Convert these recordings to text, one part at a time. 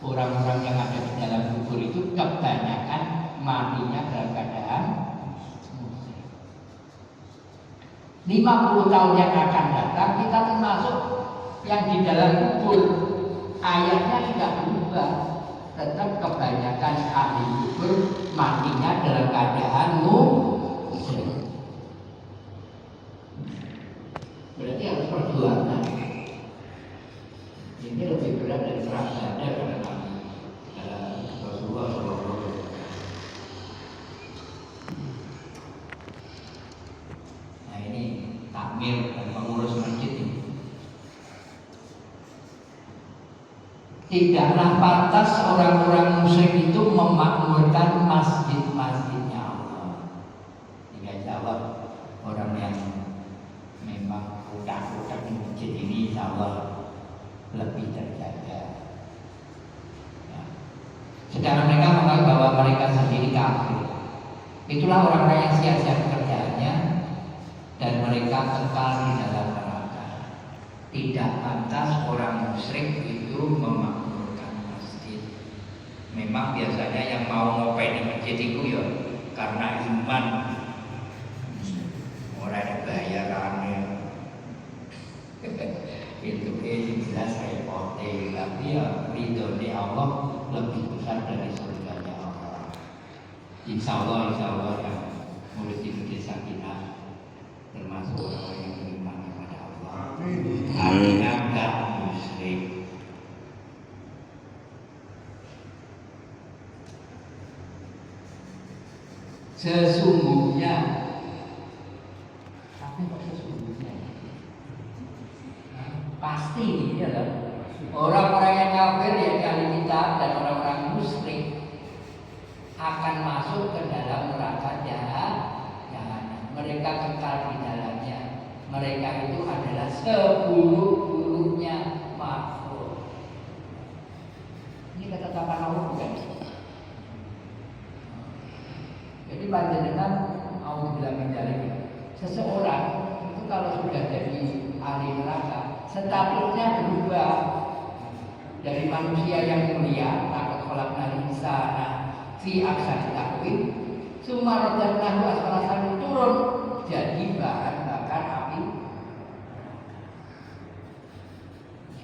orang-orang yang ada di dalam kubur itu kebanyakan matinya dalam keadaan musyrik. 50 tahun yang akan datang kita termasuk yang di dalam kubur. Ayatnya tidak berubah, tetap kebanyakan ahli kubur matinya dalam keadaan musyrik. Berarti harus perjuangan. Ini lebih berat dari perang Badar karena Rasulullah SAW. Nah ini takmir dan pengurus masjid ini. Tidaklah pantas orang-orang musyrik itu memakmurkan masjid-masjidnya Allah. Tidak jawab orang yang memang utak-utak di masjid ini, insya Allah lebih terjaga. Ya. Sedangkan mereka menganggap bahwa mereka sendiri kafir. Itulah orang-orang yang sia-sia pekerjaannya dan mereka kekal di dalam neraka. Tidak pantas orang musyrik itu memakmurkan masjid. Memang biasanya yang mau ngopi di masjid itu ya karena iman. Orang yang bayarannya itu jelas repote, tapi ya ridho di Allah lebih besar dari surganya Allah. Insya Allah yang murid di Sakinah termasuk orang yang beriman kepada Allah. Artinya enggak musyrik. Sesungguhnya, tapi kok sesungguhnya? Pasti ya kan? Orang-orang yang kafir yang ahli kitab dan orang-orang musyrik akan masuk ke dalam neraka jahanam. Mereka kekal di dalamnya. Mereka itu adalah seburuk-buruknya makhluk. Ini ketetapan Allah bukan? Jadi panjenengan mau bilang menjalani seseorang itu kalau sudah jadi ahli neraka, statusnya berubah dari manusia yang mulia, laqad khalaqnal insana fi ahsani taqwim, summa radadnahu asfala safilin, turun jadi bahan bakar api.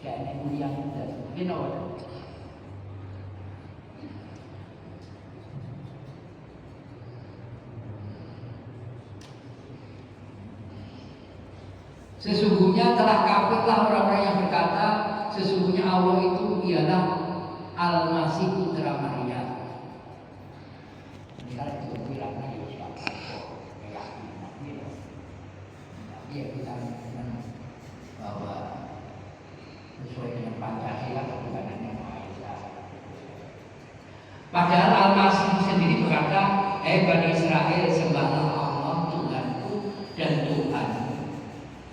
Kayaknya mulia dan gino. Sesungguhnya telah kafirlah orang-orang yang berkata sesungguhnya Allah itu ialah Al-Masih putra Maryam. Ini kalau itu bilangnya ya siapa kok keyakinan gitu. Tapi ya kita bahwa sesuai dengan Pancasila kebukanannya Maha Esa. Padahal Al-Masih sendiri berkata, Bani Israel, sembahlah Allah Tuhanku dan Tuhan.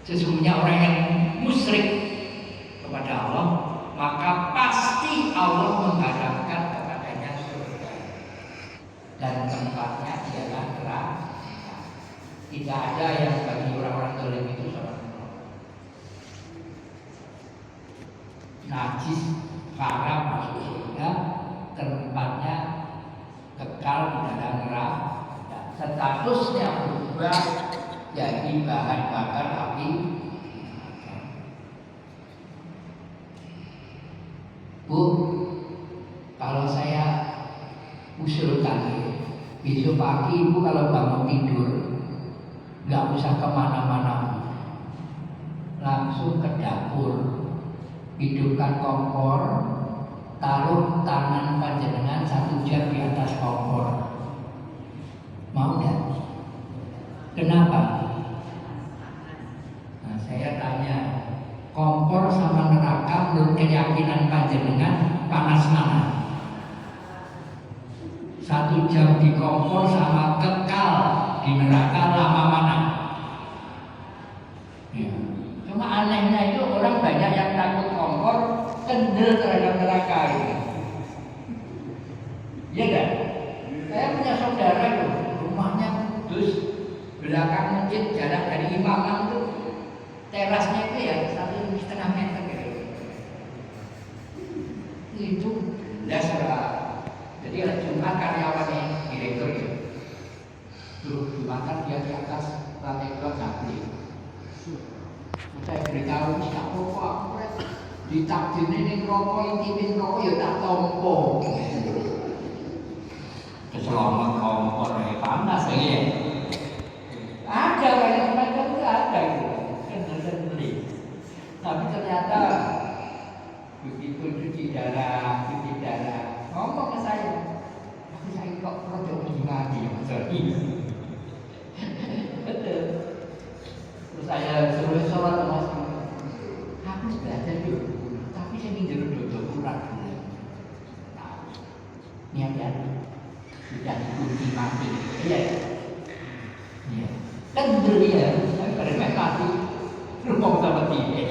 Sesungguhnya orang yang musyrik kepada Allah, maka pasti Allah mengharapkan kepadanya surga dan tempatnya ialah neraka. Tidak ada yang bagi orang-orang zalim itu surga. Najis, haram masuk surga, tempatnya kekal di dalam neraka. Statusnya berubah jadi bahan bakar api. Bu, kalau saya usulkan besok pagi ibu kalau bangun tidur nggak usah kemana-mana, langsung ke dapur, hidupkan kompor, taruh tangan panjenengan 1 jam di atas kompor. Mau nggak? Kenapa? Nah, saya tanya, kompor sama neraka menurut keyakinan panjenengan panas mana? 1 jam di kompor sama kekal di neraka lama mana? Ya. Cuma anehnya itu orang banyak yang takut kompor, kendel terhadap neraka itu. Iya kan? Saya punya saudara itu, rumahnya kudus, belakang masjid jarak dari imaman itu terasnya itu ya 1,5 meter gitu. Itu belas jadi ada Jumat karyawannya direktur ya. Jumat kan dia di atas lantai 2 nggak boleh. Saya beritahu ini tak apa-apa, ditakdirnya ini rokok, intipin rokok ya tak tompo. Keselamat kompor ya panas ya. Ada banyak macam itu ada gitu, kan beli. Tapi ternyata begitu cuci darah, ngomong ke saya, tapi saya kok produk gimana ya Mas Rodi? Betul. Terus saya suruh sholat Mas, aku belajar dulu, tapi saya minjem dodol kurang dulu. Nah, niat sudah dikunci mati, iya. Iya. Kan betul dia, tapi pada main mati, rumah sama dia.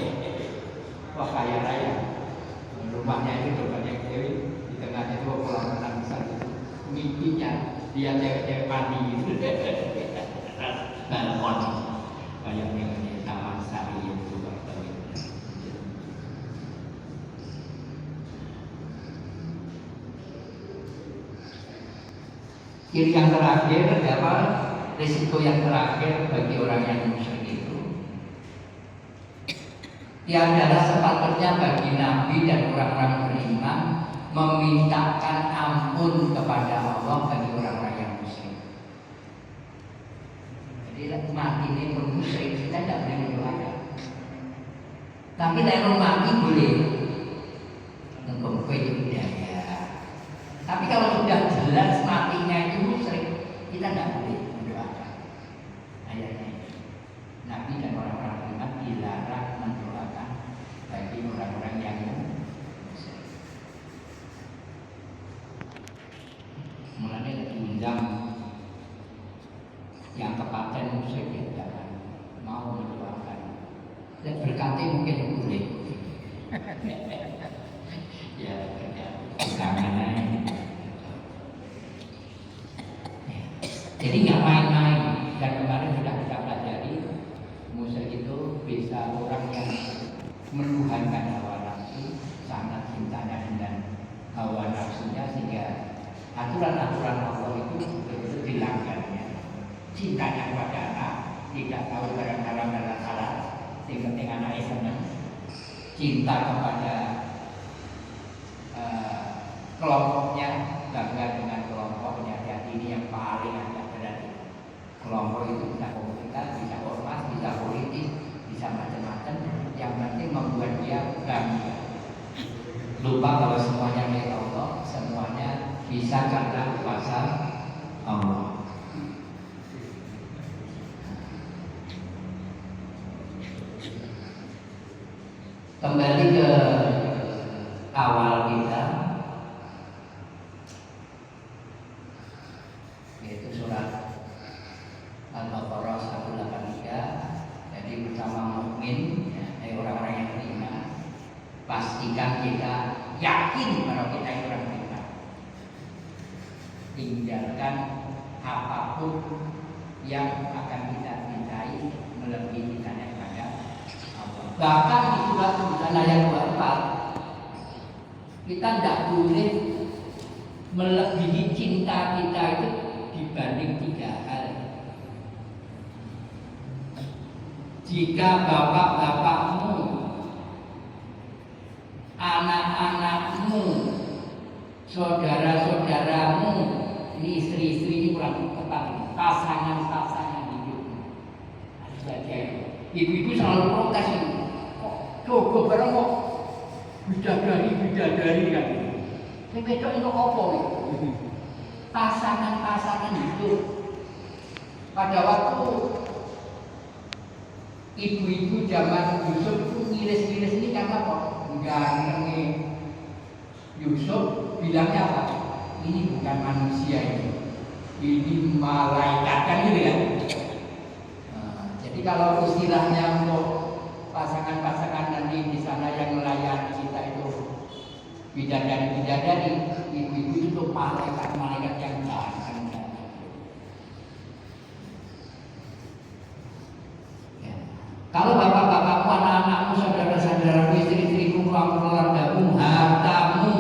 Wah kaya raya. Rumahnya itu banyak cewek, di tengahnya itu kolam renang besar itu. Mimpinya dia cewek-cewek mandi gitu. Balkon, kayak yang di Taman Sari itu Kiri yang terakhir apa? Risiko yang terakhir bagi orang yang musyrik itu, adalah sepatutnya bagi Nabi dan orang-orang beriman memintakan ampun kepada Allah bagi orang-orang yang musyrik. Jadi mati ini pun musyrik, kita tidak boleh mendoakan. Tapi kalau mati boleh mengkompet hidayah. Tapi kalau sudah jelas matinya itu musyrik, kita tidak boleh mendoakan. Ayatnya Nabi dan orang-orang beriman dilarang mendoakan bagi orang-orang yang musyrik. Mulanya diundang yang kepaten musyrik ya jangan mau mendoakan. Dan berkati mungkin boleh. Ya, jangan. Jadi nggak main-main. Dan kemarin sudah kita pelajari, musyrik itu bisa orang yang menuhankan hawa nafsu, sangat cintanya dengan hawa nafsunya sehingga aturan-aturan Allah itu betul-betul dilanggarnya. Cintanya kepada anak, tidak tahu barang haram dan halal, sehingga dengan anaknya senang. Cinta kepada kelompoknya, bangga dengan kelompoknya. Jadi ini yang paling agak berat. Kelompok itu bisa komunitas, bisa ormas, bisa politik, bisa macam-macam. Yang penting membuat dia bangga. Lupa kalau semuanya milik Allah, semuanya bisa karena kuasa Allah. Kembali ke awal kita, yaitu surat Al-Baqarah 183. Jadi bersama mukmin, ya, orang-orang yang beriman, pastikan kita yakin kalau kita itu orang beriman. Tinggalkan apapun yang akan kita cintai melebihi cintanya kepada Allah. Bahkan di surat 9 ayat 24, kita tidak boleh melebihi cinta kita itu dibanding 3 hal. Jika bapak-bapakmu, anak-anakmu, saudara-saudaramu, ini istri-istri ini kurang tepat, pasangan-pasangan hidupmu. Ibu-ibu selalu protes ini. Coba barang kok bidadari kan. Ini bedok itu apa itu? Pasangan-pasangan hidup. Pada waktu ibu-ibu zaman Yusuf itu ngilis-ngilis ini karena apa? Gantengnya Yusuf bilangnya apa? Ini bukan manusia ini malaikat kan gitu ya. Jadi kalau istilahnya untuk pasangan-pasangan nanti di sana yang melayani kita itu bidadari, ibu-ibu itu tuh malaikat yang ganteng. Ya. Kalau bapak-bapakmu, anak-anakmu, saudara-saudaramu, istri-istrimu, keluargamu, hartamu,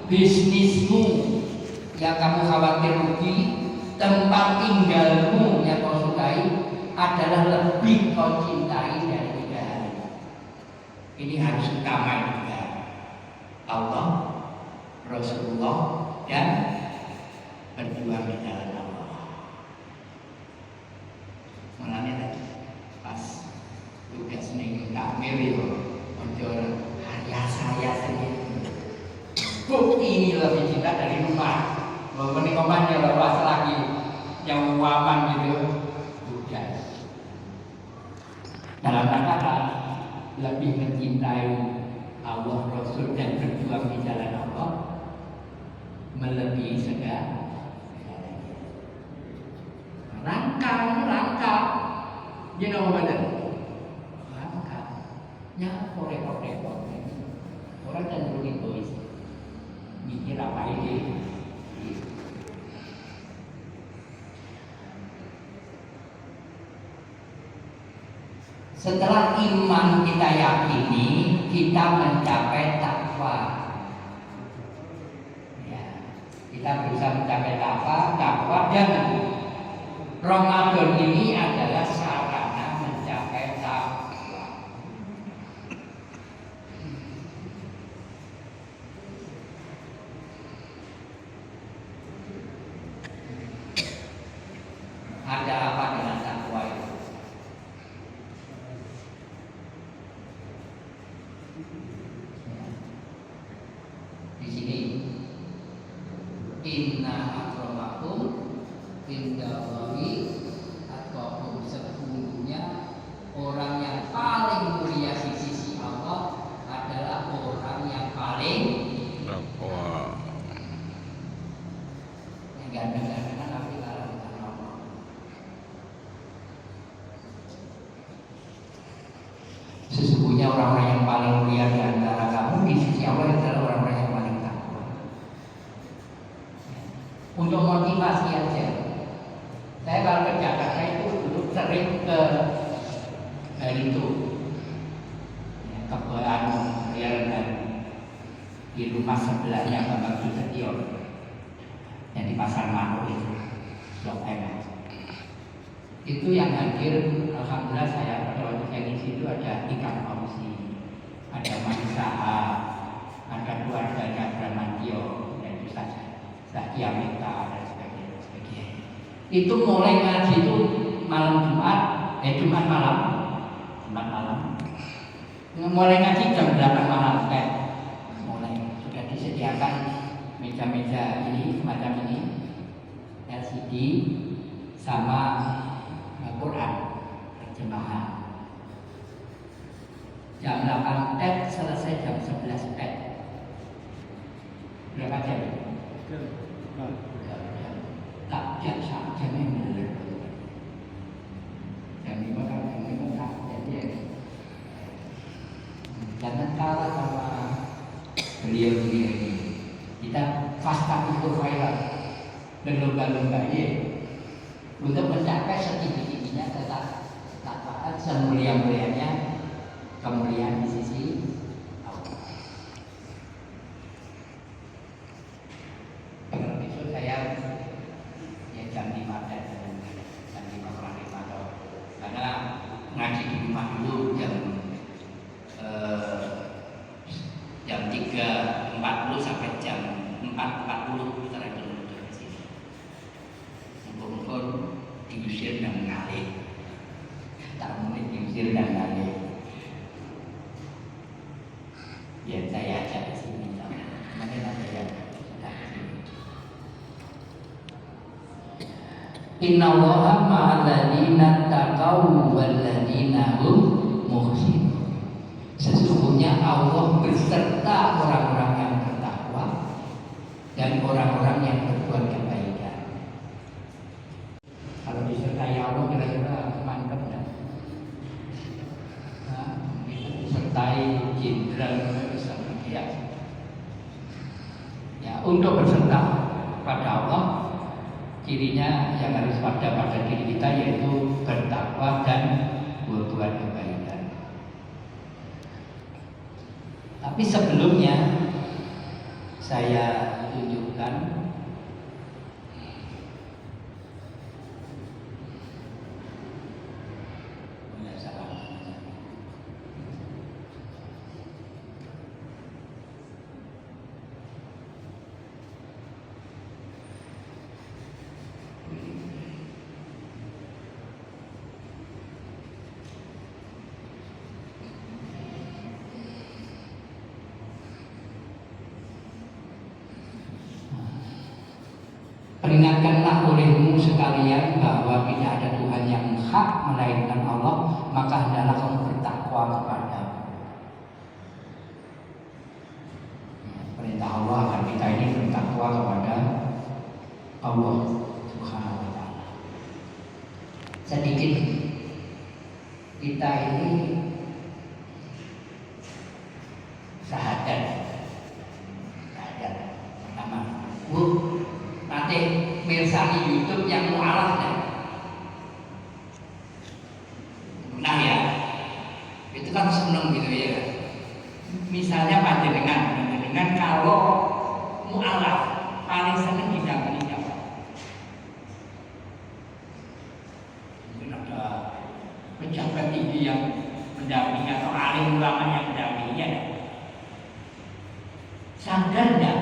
bisnismu yang kamu khawatir rugi, tempat tinggalmu yang kau sukai adalah lebih kau cintai dari 3 hal. Ini harus utama juga. Allah, Rasulullah, dan berjuang di jalan Allah. Mulanya tadi pas tugas ning takmir itu, ojo hanya saya sendiri. Bukti ini lebih cinta dari rumah. Walaupun di komanya lepas lagi yang uapan gitu, udah. Dalam kata lebih mencintai Allah, Rasul, dan berjuang di jalan Allah melebihi segala. Langkah, you know what it? Langkahnya repot. Orang cenderung egois, mikir apa ini. Setelah iman kita yakini, kita mencapai takwa. Ya, kita berusaha mencapai takwa, dan Ramadan ini adalah sarana mencapai takwa. Ada apa dengan takwa itu? Di sini inna akramakum indallahi atqakum, sesungguhnya orang yang paling mulia di sisi Allah adalah orang yang paling takwa. Yang ganteng-gantengan tapi kalah dengan Allah. Sesungguhnya orang-orang yang paling mulia di antara kamu di sisi Allah adalah orang-orang yang paling takwa. Untuk motivasi aja, saya kalau ke Jakarta itu dulu sering ke itu kebetulan dan di rumah sebelahnya Bapak Susetio yang di Pasar Manu itu, Blok M. Itu yang hadir, alhamdulillah saya pada waktu saya di situ ada 3 komisi, ada Manisaha, ada keluarganya Bramantio, dan itu saja, Zakia Meta dan sebagainya. Itu mulai ngaji itu malam Jumat malam, mulai ngaji jam 8 malam mulai sudah disediakan meja-meja ini semacam ini, LCD sama Al-Quran terjemahan. Jam 8 selesai jam 11 berapa jam? Tak jamnya bener. Jam 5 kan tak jadi. Jangan kalah sama beliau ini. Kita fasta itu viral berlomba-lomba untuk mencapai setinggi-tingginya tetap taat semulia-mulianya kemuliaan di sisi Allah. Besok saya ya jam 5 kurang 5 karena ngaji di rumah dulu jam 3.40 sampai jam 4.40 kita lagi duduk di sini. Mumpung diusir dan mengalir, tak mungkin diusir dan mengalir. Ya saya ajak di sini, mungkin ada yang sudah di sini. Inna Allaha ma'al ladzina taqaw wal ladzina hum muhsinun. Sesungguhnya Allah beserta orang-orang yang bertakwa dan orang-orang yang berbuat kebaikan. Kalau disertai Allah kira-kira mantap kan? Disertai jenderal ya, untuk berserta pada Allah cirinya yang harus pada diri kita yaitu bertakwa dan berbuat kebaikan. Tapi sebelumnya saya tunjukkan peringatkanlah olehmu sekalian bahwa tidak ada Tuhan yang hak melainkan Allah, maka hendaklah kamu bertakwa kepada perintah Allah agar kita ini bertakwa kepada Allah Subhanahu wa Ta'ala. Sedikit kita ini syahadat pertama, nanti mirsani YouTube yang mu'alaf deh. Nah ya, itu kan seneng gitu ya. Misalnya panjenengan kalau mu'alaf paling seneng didampingi siapa? Mungkin ada pejabat tinggi yang mendampingi atau alim ulama yang mendampingi ya. Sadar nggak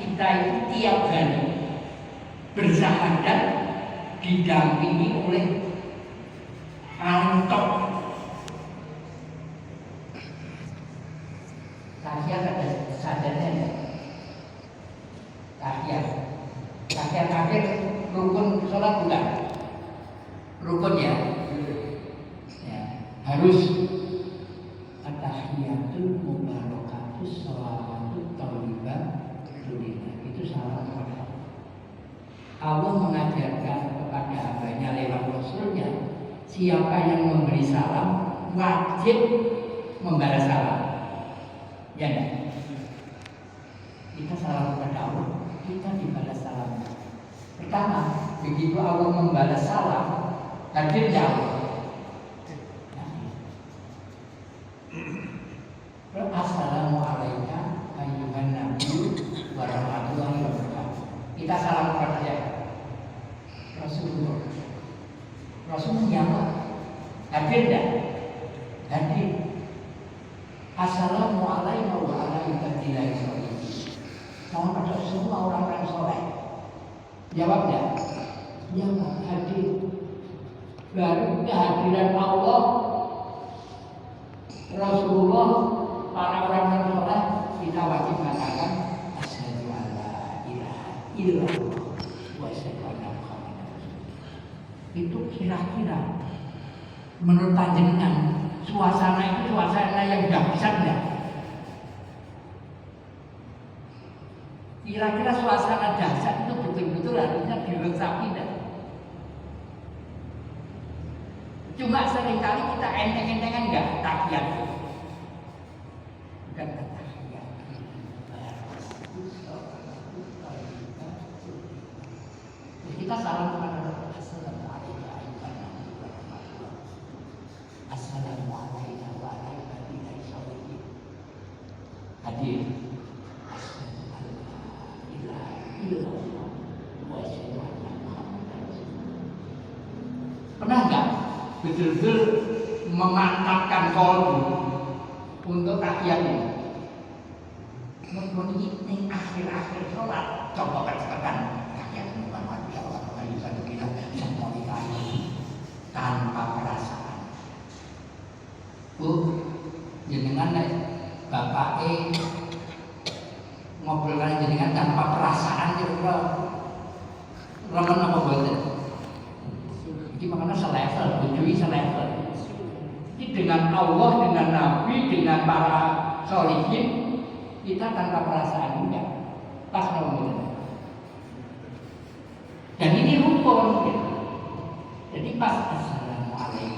kita itu tiap hari bersyahadat didampingi oleh alim top. Tahiyat ada sadarnya. Tahiyat rukun sholat bukan? Rukun ya. Harus at-tahiyatul mubarakatus sholawatut thayyibah itu salam kepada Allah mengajarkan kepada hambanya lewat Rasulnya, siapa yang memberi salam wajib membalas salam. Ya enggak? Kita salam kepada Allah, kita dibalas salam. Pertama, begitu Allah membalas salam, hadir jawab. Assalamualaikum ayyuhan nabiyyu wa rahmatullahi wa barakatuh. Kita salam kepada siapa? Rasulullah. Rasulullah siapa? Hadir tak? Hadir. Assalamualaikum wa rahmatullahi wa barakatuh. Salam pada semua orang-orang soleh. Jawab tak? Jawab, hadir. Baru kehadiran Allah, Rasulullah, para orang soleh, kita wajib mengatakan asyhadu an la ilaha illallah wa asyhadu anna Muhammadar Rasulullah. Itu kira-kira menurut panjenengan suasana itu suasana yang dahsyat enggak? Kira-kira suasana dahsyat itu betul-betul harusnya diresapi enggak? Cuma seringkali kita enteng-entengan enggak tahiyat. Bukan tahiyat. Kita salam kepada Assalamualaikum Assalamualaikum warahmatullahi wabarakatuh. Hadir. Pernah enggak betul-betul memantapkan kolbu untuk tahiyat ini? Menurut ini akhir-akhir sholat coba katakan tahiyat Muhammad sallallahu alaihi wasallam tanpa perasaan. Bu, jenengan bapak ngobrol kan jenengan tanpa perasaan kira-kira remen apa boten? Ini makanya selevel, bujui selevel. Ini dengan Allah, dengan Nabi, dengan para sholihin, kita tanpa perasaan juga pas ngomong. Dan ini rukun. Gitu. Jadi pas Assalamualaikum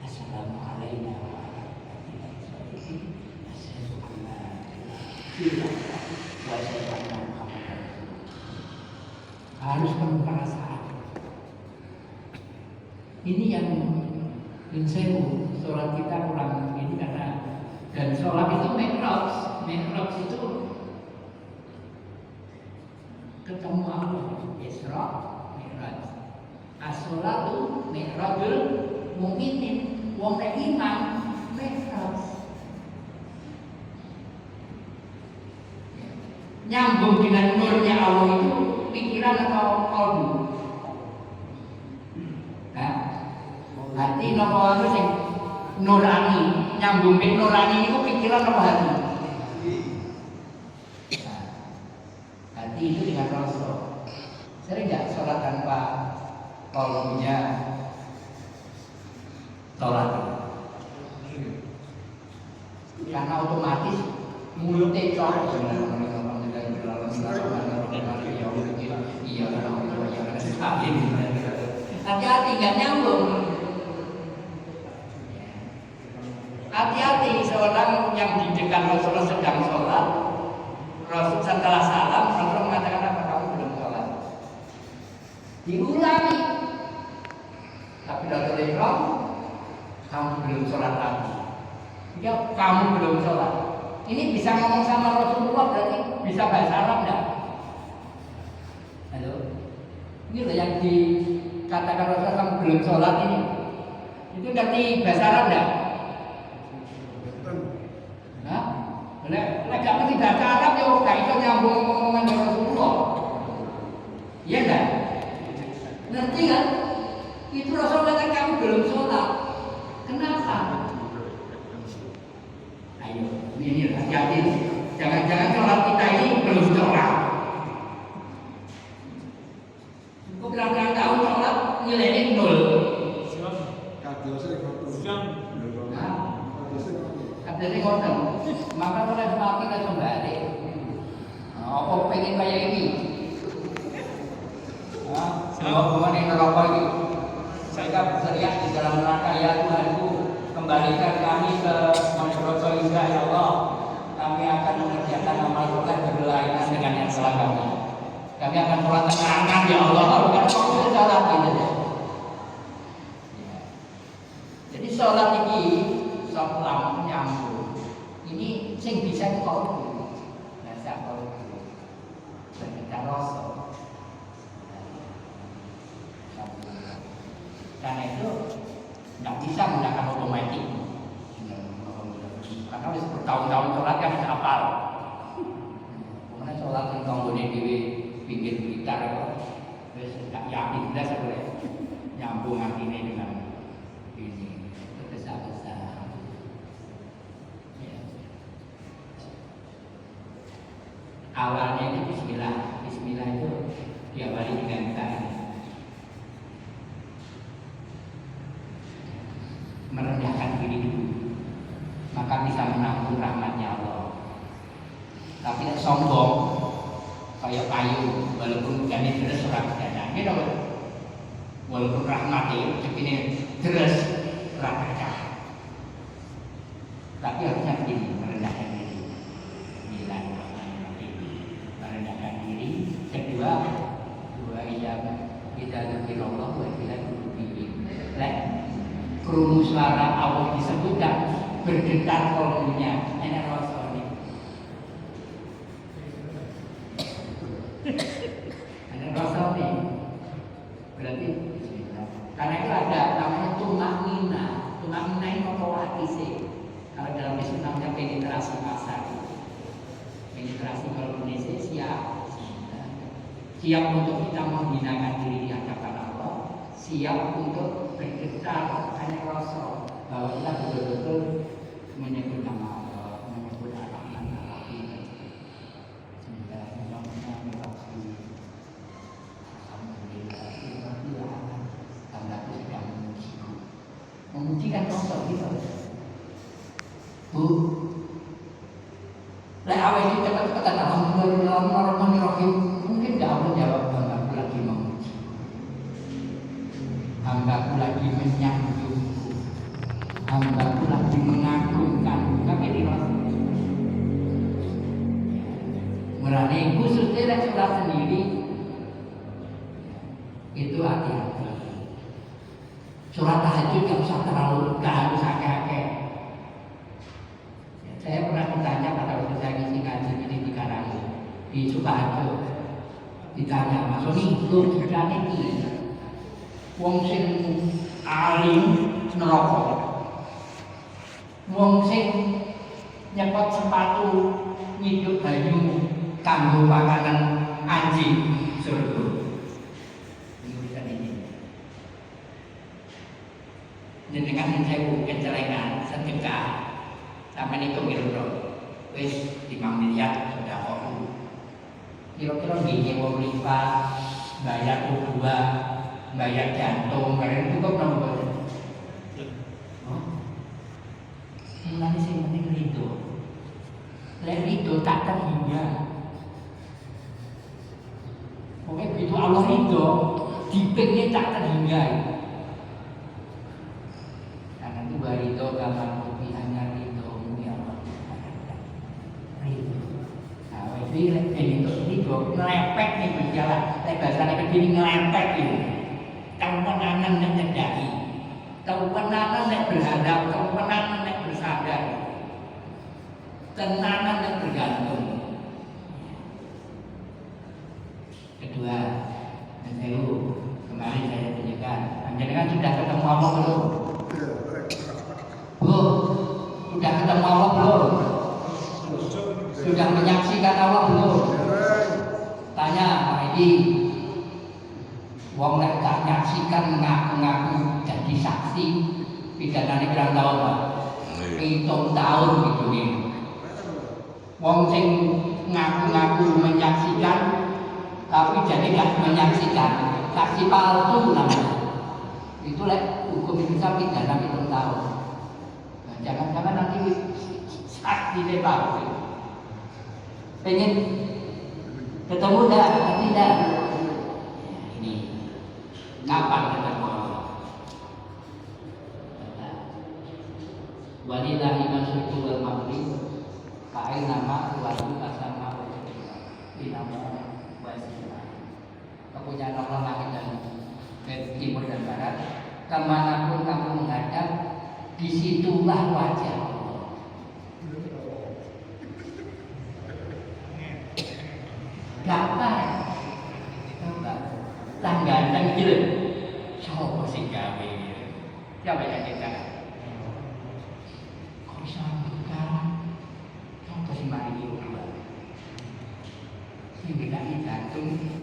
Assalamualaikum harus penuh perasaan. Ini yang insewu sholat kita kurang ini karena dan sholat itu mi'raj. ketemu Allah. Isra Mi'raj. As-sholatu mi'rajul mukminin. Wong nek iman mi'raj. Nyambung dengan nurnya Allah itu pikiran atau kalbu? Nah, hati nopo anu sing nurani, nyambung ke nurani itu pikiran apa hati? Nah, hati itu dengan rasa. Sering nggak sholat tanpa kalbunya sholat? Karena otomatis mulutnya cocok sebenarnya. Hati-hati gak nyambung. Hati-hati seorang yang di dekat Rasulullah sedang sholat, Rasul setelah salam, Rasul mengatakan apa? Kamu belum sholat. Diulangi. Tapi Rasul bilang, kamu belum sholat lagi. Ya, kamu belum sholat. Ini bisa ngomong sama Rasulullah berarti bisa bahasa Arab enggak? Halo? Ini loh yang dikatakan Rasulullah kamu belum sholat ini. Itu ngerti bahasa Arab enggak? Hah? Lek gak ngerti bahasa Arab ya gak iso nyambung omongan Rasulullah. Iya enggak? Ngerti kan? Itu Rasulullah kata kamu belum sholat. Kenapa? Ayo, ini hati-hati. Jangan-jangan sholat kita ini belum sholat. Cukup berapa tahun sholat nilainya 0. Kadang ngoten. Maka oleh sebab kita kembali. Apa pengen kayak ini? Semua hubungan yang neraka ini. Saya berteriak di dalam neraka, ya Tuhanku, kembalikan kami ke Masyarakat Israel, ya Allah. Kami akan mengerjakan amal soleh berlainan dengan yang salah kami. Kami akan sholat terangan, ya Allah. Bukan kok sholat ini. Jadi sholat ini sholat nyambung. Ini sing bisa kalbu. Bahasa kalbu. Berkata rasa. Karena itu nggak bisa menggunakan otomatis. Karena harus bertahun-tahun sholat kan bisa hafal. Karena sholat yang tanggungnya di pinggir gitar, terus nggak yakin dah sebenarnya nyambung artinya dengan ini besar-besar. Ya. Awalnya itu Bismillah. Bismillah itu diawali dengan tadi merendahkan diri dulu, maka bisa menanggung rahmatnya Allah. Tapi tidak sombong kayak kayu, walaupun gani terus orang dana, gitu. Walaupun rahmatnya begini terus orang kaca. Tapi harusnya begini, merendahkan diri. Merendahkan diri. Kedua kita lebih Allah, kita lebih kerungu suara Allah disebutkan bergetar kalbunya, enak rasanya. Enak rasanya. Berarti karena itu ada namanya tumaknina. Tumaknina ini apa hati sih? Kalau dalam Islam namanya penetrasi pasar. Penetrasi kalau Indonesia siap untuk kita menghinakan diri di hadapan Allah, siap untuk bergetar hanya rasa bahwa kita betul-betul menyebut nama Allah, menyebut Ar-Rahman Ar-Rahim. Sehingga mudah-mudahan alhamdulillah tanda sedang memuji kan contoh gitu. Bu, lek awal itu cepat-cepat alhamdulillah mungkin tidak akan jawab hambaku lagi memuji, hambaku lagi menyanjungku, hambaku lagi mengagungkan. Tapi di mulai khususnya lek sholat sendiri itu hati-hati. Sholat tahajud nggak usah terlalu harus akeh-akeh. Saya pernah ditanya pada waktu saya ngisi ngaji ini di Karang di Sukoharjo. ditanya Mas Soni logikane piye wong sing alim neraka wong sing nyepot sepatu ngiduk banyu kanggo pakanan anjing surga urusan ini jenengan sewu kecelengan sedekah sampeyan itu kira-kira wis 5 miliar sudah kok kira-kira nggih wong lipat bayar kedua bayar jantung bareng cukup napa boten mulane sing penting ridho lek ridho tak terhingga pokoknya begitu Allah ridho dipingnya tak terhingga karena itu ridho kamar kopi hanya ridhomu ya Allah ridho nah itu ridho ngelepek nih berjalan lek bahasanya begini ngelepek ini kewenangan yang terjadi kewenangan yang berhadap kewenangan yang bersadar ketenangan yang bergantung kedua kemarin saya tunjukkan panjenengan sudah ketemu Allah belum? Belum? Sudah ketemu Allah belum? Sudah menyaksikan Allah belum? Tanya Pak Edi wong nek tak nyaksikan ngaku-ngaku jadi saksi pidanane pirang tahun Pak? 7 tahun gitu nih. Wong sing ngaku-ngaku menyaksikan tapi jadi gak menyaksikan saksi palsu namanya itu lek hukum bisa pidana 7 tahun nah, jangan-jangan nanti saksi deh palsu pengen ketemu dah nanti dah ini kapan ketemu walillahi masyriqu wal maghrib fa'in nama wali asama di nama kepunyaan Allah langit dan timur dan barat kemanapun kamu menghadap disitulah wajah Allah gampang langganan gitu siapa sih gawe siapa yang kita kok bisa bukan siapa sih mari itu sih tidak jantung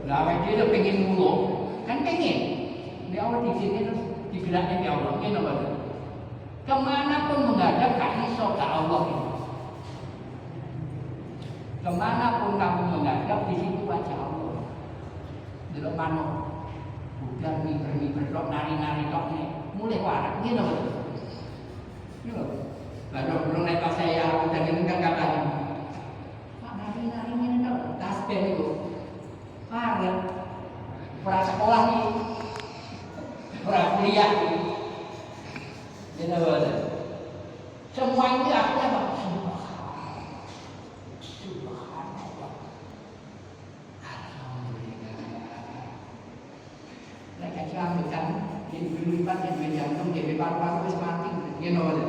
nah, dia tuh pengen mulu, kan pengen. Di awal di sini terus digeraknya di Allah, ini apa? Kemanapun menghadap kaki iso ke Allah. Kemanapun kamu menghadap di situ wajah Allah. Delok manuk, udah miber dok nari nih, mulai warak, ini apa? Ini apa? Lalu belum naik pas saya udah ini kan katanya. Tasbih itu banget pra sekolah nih pra kuliah nih jadi apa semua ini akhirnya apa? Subhanallah alhamdulillah mereka selamatkan yang berlipat yang berjantung yang berparu-paru wis mati gitu aja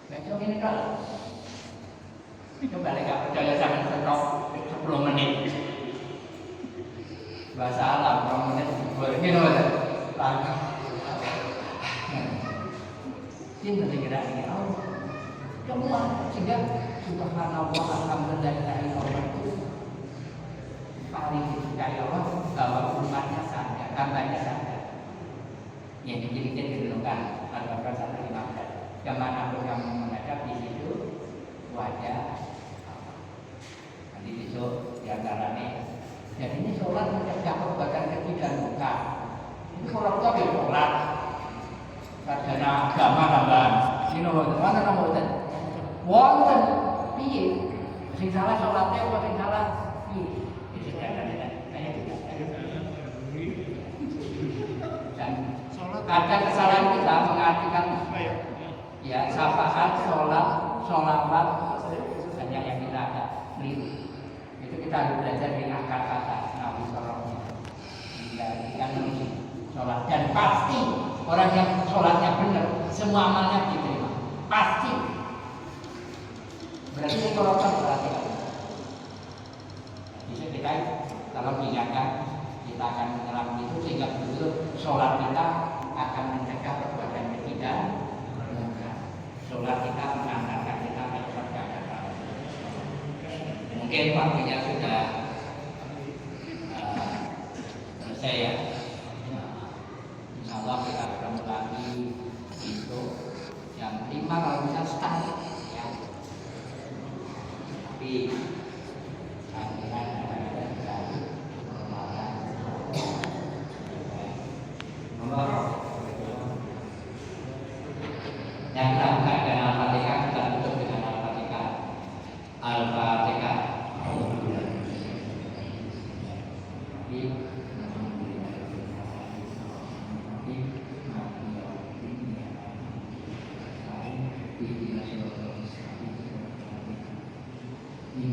besok ini kalau coba lagi gak percaya sama stop 10 menit bahasa Arab 10 menit ini loh lagi ini tadi kira-kira semua sehingga subhanallah alhamdulillah Allah itu paling disukai Allah bahwa umatnya sadar hambanya sadar yang diciri-ciri dilakukan Al-Baqarah 115 kemanapun kamu menghadap di situ wajah nanti besok diantaranya jadi ini sholat mencakup bagian kaki dan muka ini sholat itu apa sholat sarjana agama tambahan ini mana nomor wonten piye sing salah sholatnya apa sing salah dan ada kesalahan kita mengartikan ya syafaat sholawat hanya yang kita agak keliru itu kita harus belajar dari akar kata nabi sorongnya dijadikan sholat dan pasti orang yang sholatnya benar semua amalnya diterima pasti Mungkin waktunya sudah selesai ya. Insya Allah kita ketemu lagi besok jam 5 kalau bisa start ya. Tapi yang kita buka dengan Al-Fatihah, kita tutup dengan Al-Fatihah. Al-Fatihah. Ini